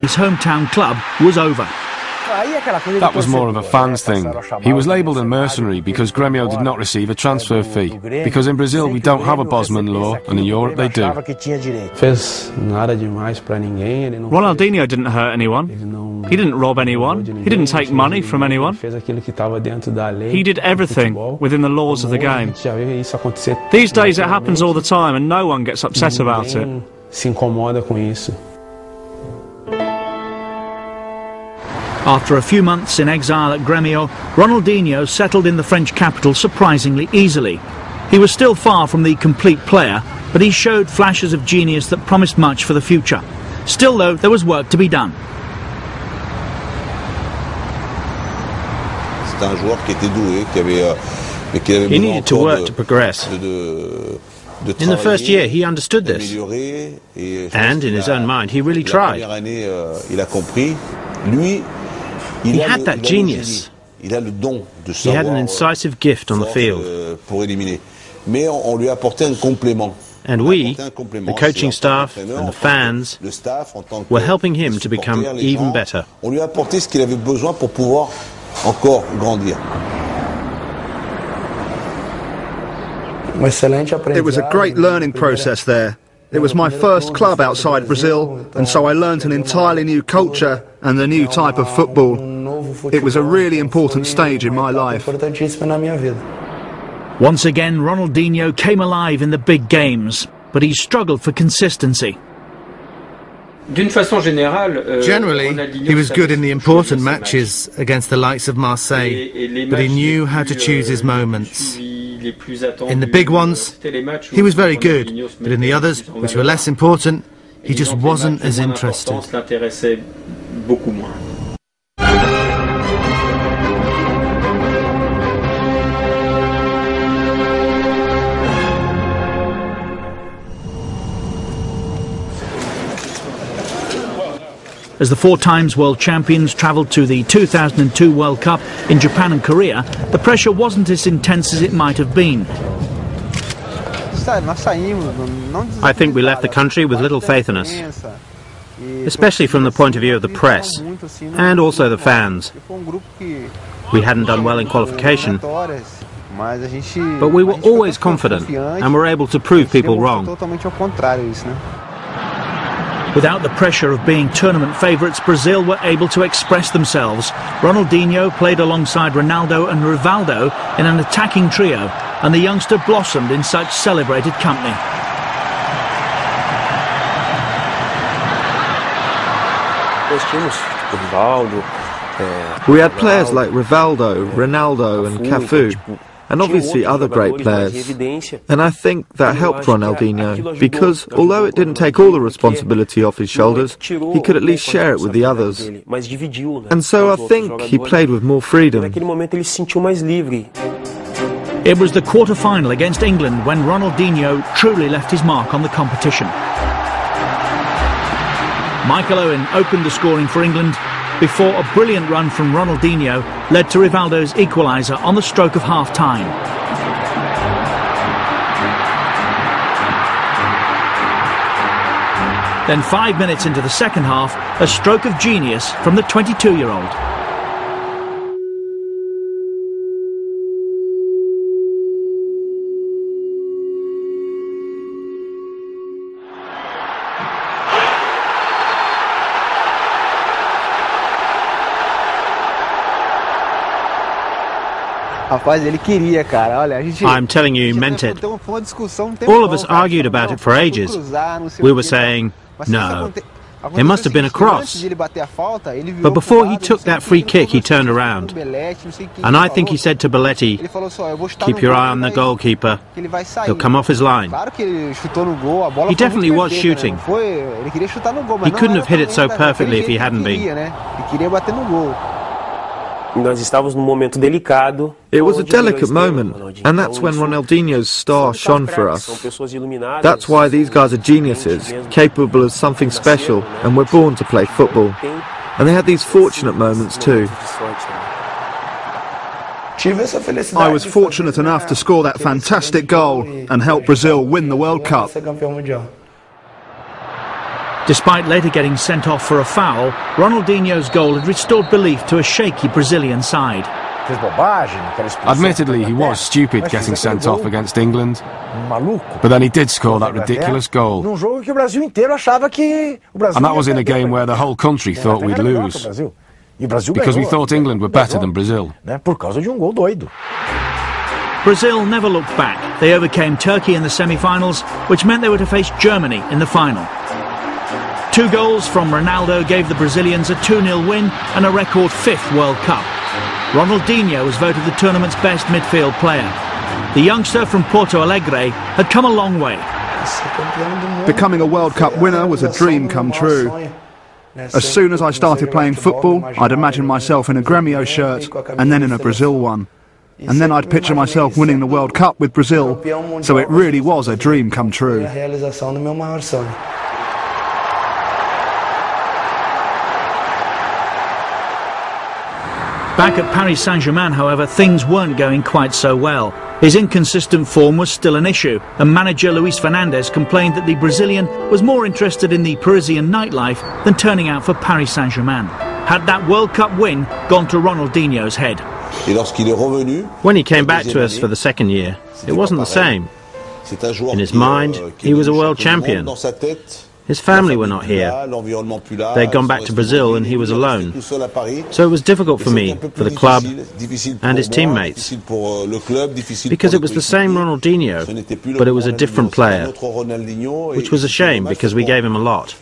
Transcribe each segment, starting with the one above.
his hometown club was over. That was more of a fans thing. He was labelled a mercenary because Grêmio did not receive a transfer fee. Because in Brazil we don't have a Bosman law, and in Europe they do. Ronaldinho didn't hurt anyone. He didn't rob anyone. He didn't take money from anyone. He did everything within the laws of the game. These days it happens all the time and no one gets upset about it. After a few months in exile at Grêmio, Ronaldinho settled in the French capital surprisingly easily. He was still far from the complete player, but he showed flashes of genius that promised much for the future. Still, though, there was work to be done. He needed to work to progress. In the first year, he understood this. And in his own mind, he really tried. He had that genius. He had an incisive gift on the field. And we, the coaching staff and the fans, were helping him to become even better. It was a great learning process there. It was my first club outside Brazil, and so I learnt an entirely new culture and a new type of football. It was a really important stage in my life. Once again, Ronaldinho came alive in the big games, but he struggled for consistency. Generally, he was good in the important matches against the likes of Marseille, but he knew how to choose his moments. In the big ones, he was very good, but in the others, which were less important, he just wasn't as interested. As the four-times world champions travelled to the 2002 World Cup in Japan and Korea, the pressure wasn't as intense as it might have been. I think we left the country with little faith in us, especially from the point of view of the press, and also the fans. We hadn't done well in qualification, but we were always confident and were able to prove people wrong. Without the pressure of being tournament favourites, Brazil were able to express themselves. Ronaldinho played alongside Ronaldo and Rivaldo in an attacking trio, and the youngster blossomed in such celebrated company. We had players like Rivaldo, Ronaldo and Cafu, and obviously other great players. And I think that helped Ronaldinho, because although it didn't take all the responsibility off his shoulders, he could at least share it with the others. And so I think he played with more freedom. It was the quarter-final against England when Ronaldinho truly left his mark on the competition. Michael Owen opened the scoring for England before a brilliant run from Ronaldinho led to Rivaldo's equaliser on the stroke of half-time. Then 5 minutes into the second half, a stroke of genius from the 22-year-old. I'm telling you, he meant it. All of us argued about it for ages. We were saying, no, it must have been a cross. But before he took that free kick, he turned around. And I think he said to Belletti, keep your eye on the goalkeeper. He'll come off his line. He definitely was shooting. He couldn't have hit it so perfectly if he hadn't been. It was a delicate moment, and that's when Ronaldinho's star shone for us. That's why these guys are geniuses, capable of something special, and were born to play football. And they had these fortunate moments too. I was fortunate enough to score that fantastic goal and help Brazil win the World Cup. Despite later getting sent off for a foul, Ronaldinho's goal had restored belief to a shaky Brazilian side. Admittedly, he was stupid getting sent off against England, but then he did score that ridiculous goal. And that was in a game where the whole country thought we'd lose, because we thought England were better than Brazil. Brazil never looked back. They overcame Turkey in the semi-finals, which meant they were to face Germany in the final. 2 goals from Ronaldo gave the Brazilians a 2-0 win and a record 5th World Cup. Ronaldinho was voted the tournament's best midfield player. The youngster from Porto Alegre had come a long way. Becoming a World Cup winner was a dream come true. As soon as I started playing football, I'd imagine myself in a Grêmio shirt and then in a Brazil one. And then I'd picture myself winning the World Cup with Brazil, so it really was a dream come true. Back at Paris Saint-Germain, however, things weren't going quite so well. His inconsistent form was still an issue, and manager Luis Fernandes complained that the Brazilian was more interested in the Parisian nightlife than turning out for Paris Saint-Germain. Had that World Cup win gone to Ronaldinho's head? When he came back to us for the second year, it wasn't the same. In his mind, he was a world champion. His family were not here. They'd gone back to Brazil and he was alone. So it was difficult for me, for the club and his teammates. Because it was the same Ronaldinho, but it was a different player. Which was a shame because we gave him a lot.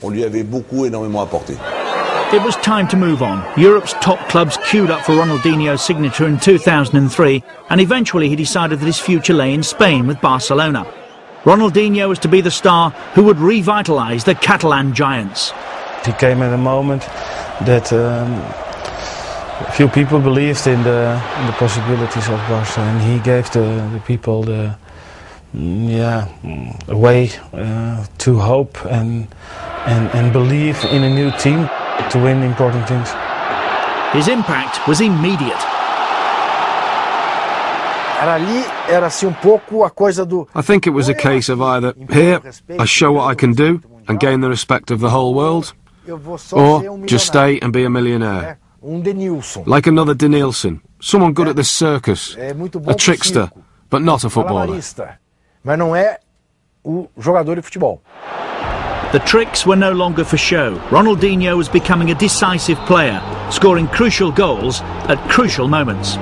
It was time to move on. Europe's top clubs queued up for Ronaldinho's signature in 2003, and eventually he decided that his future lay in Spain with Barcelona. Ronaldinho was to be the star who would revitalise the Catalan giants. He came at a moment that few people believed in the possibilities of Barca, and he gave the people a way to hope and believe in a new team to win important things. His impact was immediate. I think it was a case of either, here, I show what I can do and gain the respect of the whole world, or just stay and be a millionaire. Like another Denilson, someone good at the circus, a trickster, but not a footballer. The tricks were no longer for show. Ronaldinho was becoming a decisive player, scoring crucial goals at crucial moments.